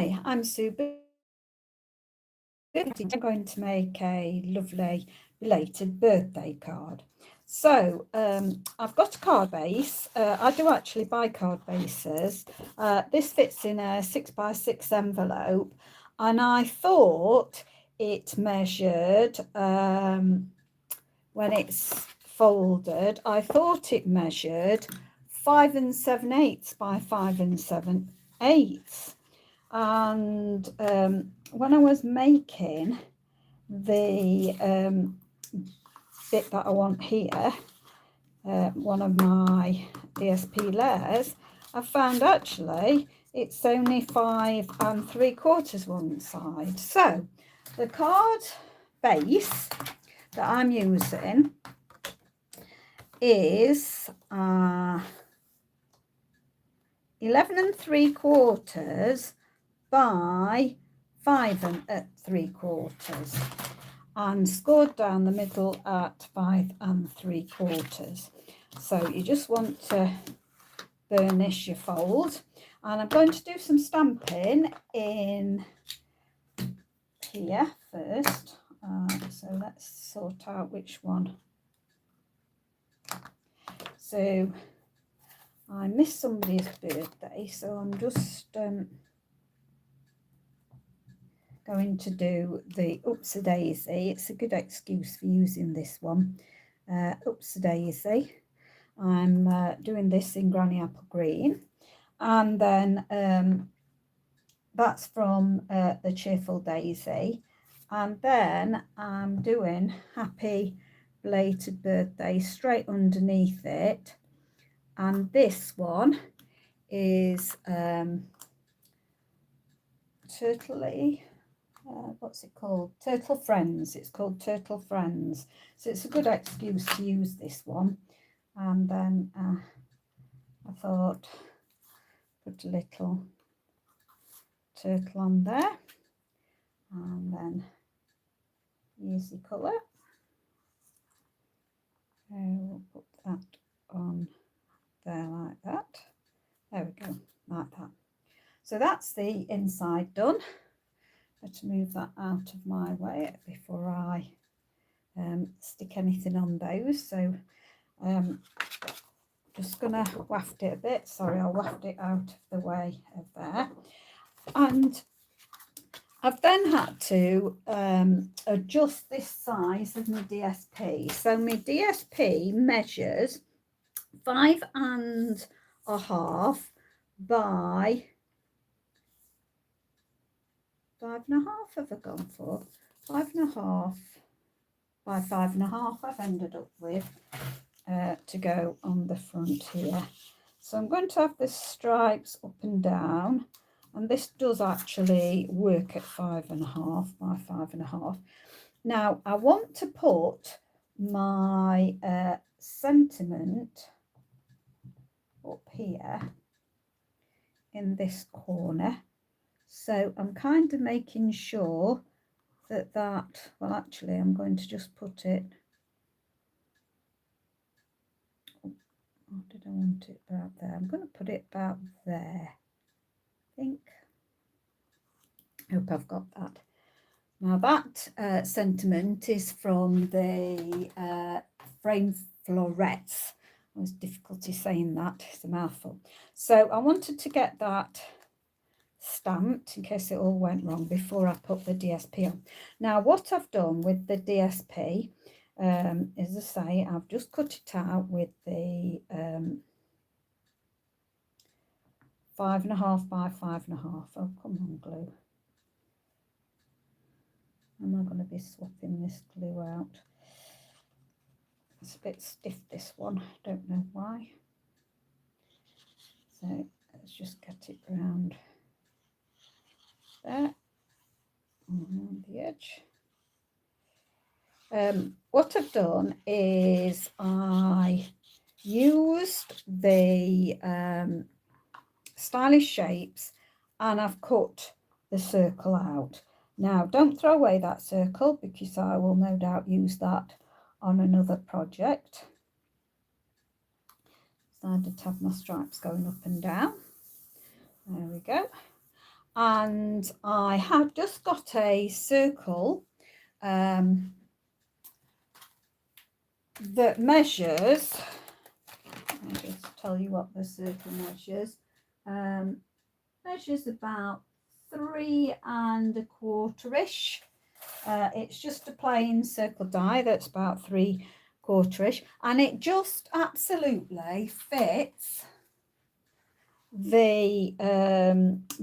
Hi, I'm Sue. I'm going to make a lovely belated birthday card. So I've got a card base. I do actually buy card bases. This fits in a 6x6 envelope, and I thought it measured, when it's folded, I thought it measured 5 7/8 by 5 7/8. And when I was making the bit that I want here, one of my DSP layers, I found actually it's only 5 3/4 one side. So the card base that I'm using is 11 3/4 by 5 3/4 and scored down the middle at 5 3/4. So you just want to burnish your fold, and I'm going to do some stamping in here first. So let's sort out which one. So I missed somebody's birthday, so I'm just going to do the Oopsie Daisy. It's a good excuse for using this one. Oopsie Daisy. I'm doing this in Granny Apple Green, and then that's from the Cheerful Daisy, and then I'm doing Happy Belated Birthday straight underneath it, and this one is Turtley. What's it called? Turtle Friends. It's called Turtle Friends. So it's a good excuse to use this one. And then I thought put a little turtle on there, and then easy colour. We'll put that on there like that. There we go, like that. So that's the inside done. Let's move that out of my way before I stick anything on those. So just gonna waft it a bit. Sorry, I'll waft it out of the way of there. And I've then had to adjust this size of my DSP. So my DSP measures 5.5 by 5.5. Have I gone for 5.5 by 5.5? I've ended up with to go on the front here. So I'm going to have the stripes up and down, and this does actually work at 5.5 by 5.5. Now I want to put my sentiment up here in this corner. So I'm kind of making sure that well, actually I'm going to just put it, what did I want it about there? I'm going to put it about there, I think. Hope I've got that. Now that sentiment is from the Frame Florets. It was difficulty saying that, it's a mouthful. So I wanted to get that stamped in case it all went wrong before I put the DSP on. Now what I've done with the DSP, as I say, I've just cut it out with the 5.5 by 5.5. Oh, come on, glue. Am I going to be swapping this glue out? It's a bit stiff, this one. I don't know why. So let's just get it round there, around the edge. What I've done is I used the stylish shapes, and I've cut the circle out. Now don't throw away that circle, because I will no doubt use that on another project. Decided to have my stripes going up and down. There we go. and I have just got a circle that measures, let me just tell you what the circle measures, measures about 3 1/4-ish. It's just a plain circle die that's about 3/4-ish, and it just absolutely fits the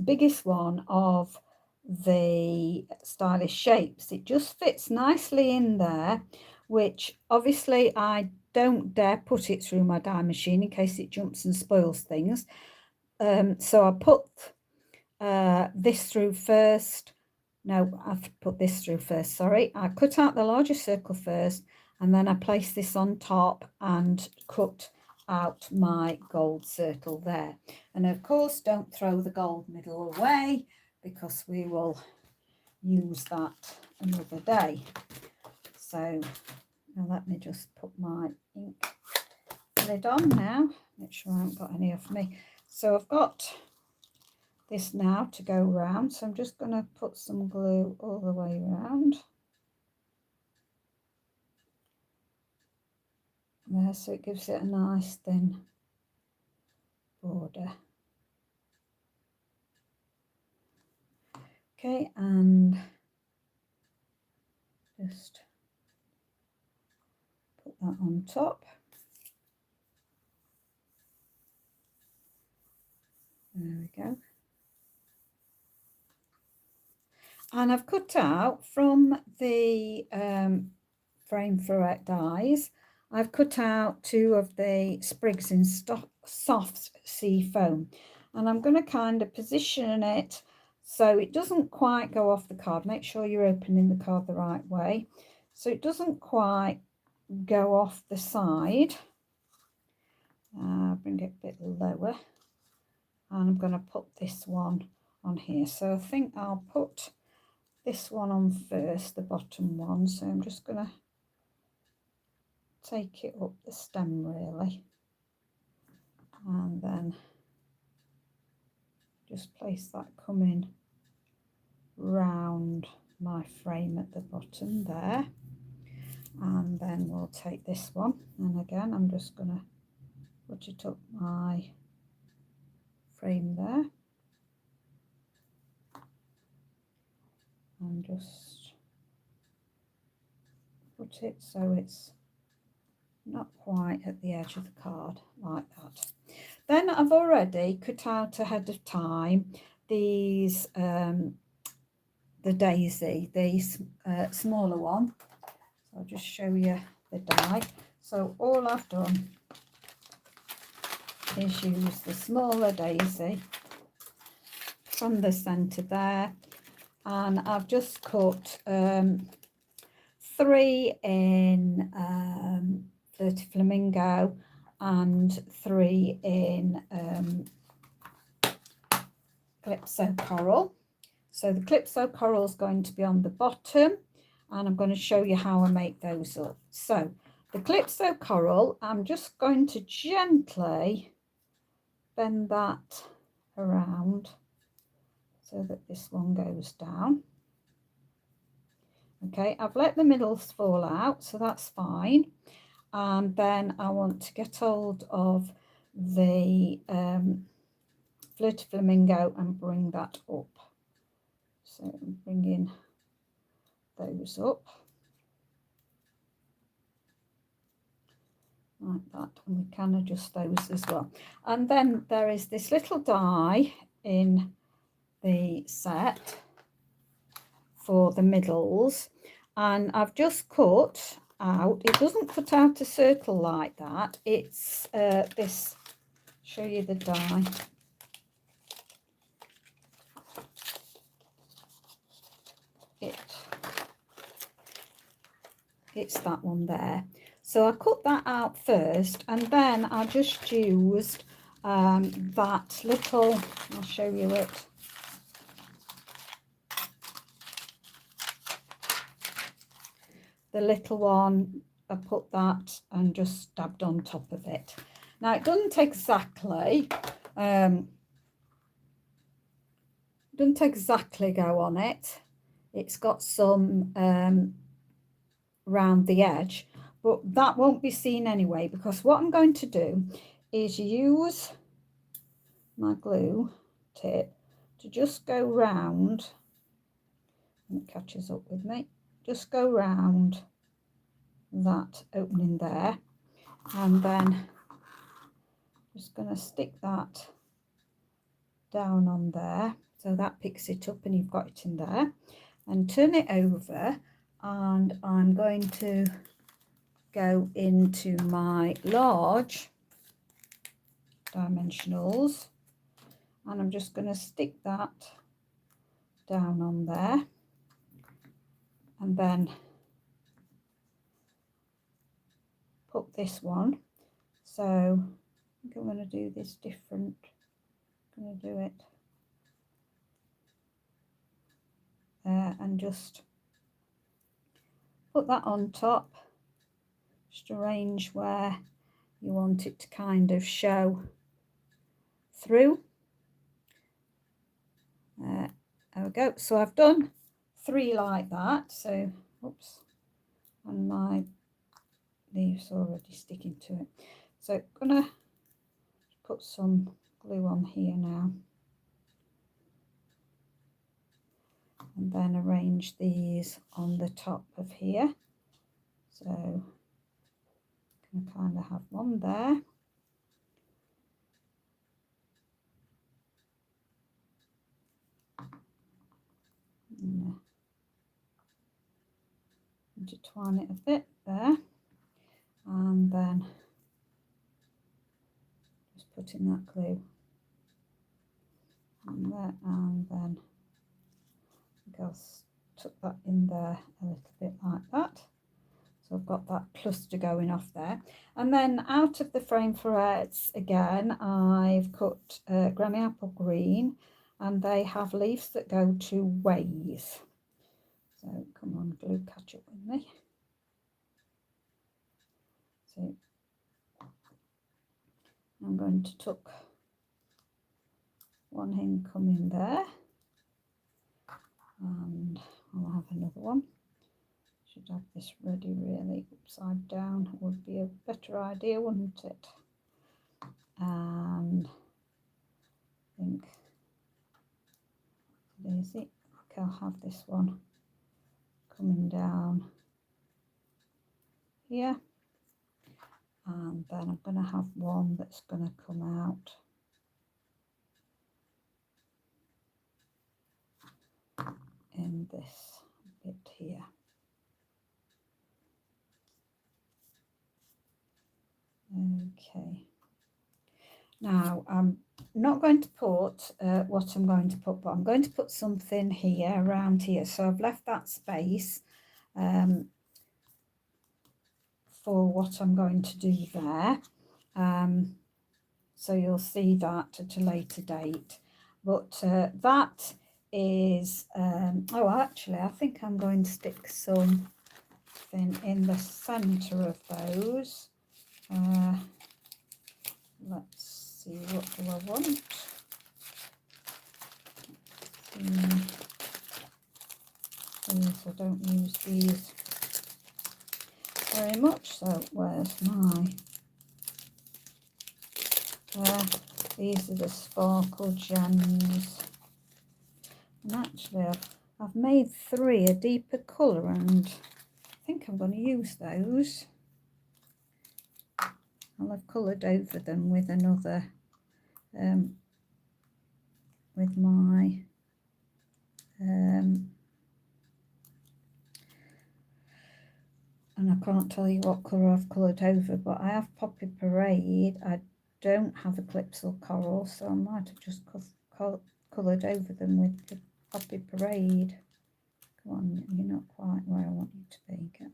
biggest one of the stylish shapes. It just fits nicely in there, which obviously I don't dare put it through my die machine in case it jumps and spoils things. So I put this through first. No, I've put this through first, sorry. I cut out the larger circle first, and then I place this on top and cut out my gold circle there. And of course, don't throw the gold middle away, because we will use that another day. So now let me just put my ink lid on now, make sure I haven't got any off me. So I've got this now to go round, so I'm just going to put some glue all the way around there, so it gives it a nice thin border. Okay, and just put that on top. There we go. And I've cut out from the frame fluorescent dies, I've cut out 2 of the sprigs in soft sea foam, and I'm going to kind of position it so it doesn't quite go off the card. Make sure you're opening the card the right way, so it doesn't quite go off the side. Bring it a bit lower, and I'm going to put this one on here. So I think I'll put this one on first, the bottom one. So I'm just going to take it up the stem really, and then just place that coming round my frame at the bottom there, and then we'll take this one, and again I'm just going to put it up my frame there and just put it so it's not quite at the edge of the card like that. Then I've already cut out ahead of time these the daisy, the smaller one. So I'll just show you the die. So all I've done is use the smaller daisy from the centre there, and I've just cut 3 in Flirty Flamingo and 3 in Calypso Coral. So the Calypso Coral is going to be on the bottom, and I'm going to show you how I make those up. So the Calypso Coral, I'm just going to gently bend that around so that this one goes down. Okay, I've let the middles fall out, so that's fine. And then I want to get hold of the Flirty Flamingo and bring that up. So I'm bringing those up like that, and we can adjust those as well. And then there is this little die in the set for the middles, and I've just cut out, it doesn't cut out a circle like that, it's this, show you the die, it's that one there. So I cut that out first, and then I just used that little, I'll show you it, the little one, I put that and just dabbed on top of it. Now it doesn't doesn't exactly go on it. It's got some round the edge, but that won't be seen anyway, because what I'm going to do is use my glue tip to just go round, and it catches up with me, just go round that opening there, and then just going to stick that down on there so that picks it up and you've got it in there, and turn it over, and I'm going to go into my large dimensionals, and I'm just going to stick that down on there, and then put this one. So I think I'm going to do this different. I'm going to do it there and just put that on top. Just arrange where you want it to kind of show through. There we go. So I've done 3 like that. So, oops, and my leaves already sticking to it. So I'm gonna put some glue on here now, and then arrange these on the top of here. So I'm gonna kind of have one there. Intertwine it a bit there, and then just put in that glue on there, and then I'll tuck that in there a little bit like that. So I've got that cluster going off there, and then out of the frame ferrettes again I've cut Granny Apple Green, and they have leaves that go 2 ways. So come on, glue, catch up with me. So I'm going to tuck one in, come in there, and I'll have another one. Should have this ready really upside down, would be a better idea, wouldn't it? And I think Daisy, okay, I'll have this one coming down here, and then I'm going to have one that's going to come out in this bit here. Okay, now I'm not going to put what I'm going to put, but I'm going to put something here around here, so I've left that space for what I'm going to do there, so you'll see that at a later date. But that is oh, actually I think I'm going to stick something in the center of those. Let's see, what do I want? These, I don't use these very much, so where's my these are the sparkle gems, and actually I've made 3 a deeper colour, and I think I'm going to use those. I'll have coloured over them with another with my and I can't tell you what colour I've coloured over, but I have Poppy Parade. I don't have Eclipse or Coral, so I might have just coloured over them with the Poppy Parade. Come on, you're not quite where I want you to be. Get off.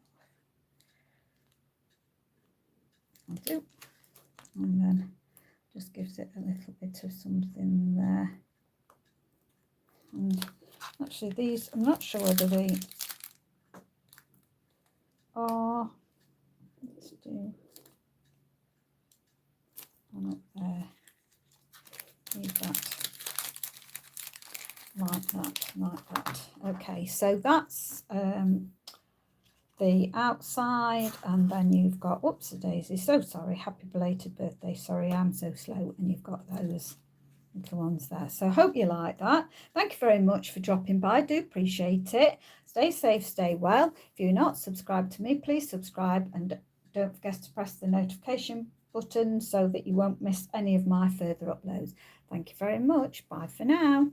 I'll do. And then just gives it a little bit of something there. And actually these, I'm not sure whether they are, let's do one up there, leave that like that like that. Okay, so that's the outside, and then you've got, whoops a daisy, so sorry, happy belated birthday, sorry I'm so slow, and you've got those little ones there. So I hope you like that. Thank you very much for dropping by. I do appreciate it. Stay safe, stay well. If you're not subscribed to me, please subscribe, and don't forget to press the notification button so that you won't miss any of my further uploads. Thank you very much. Bye for now.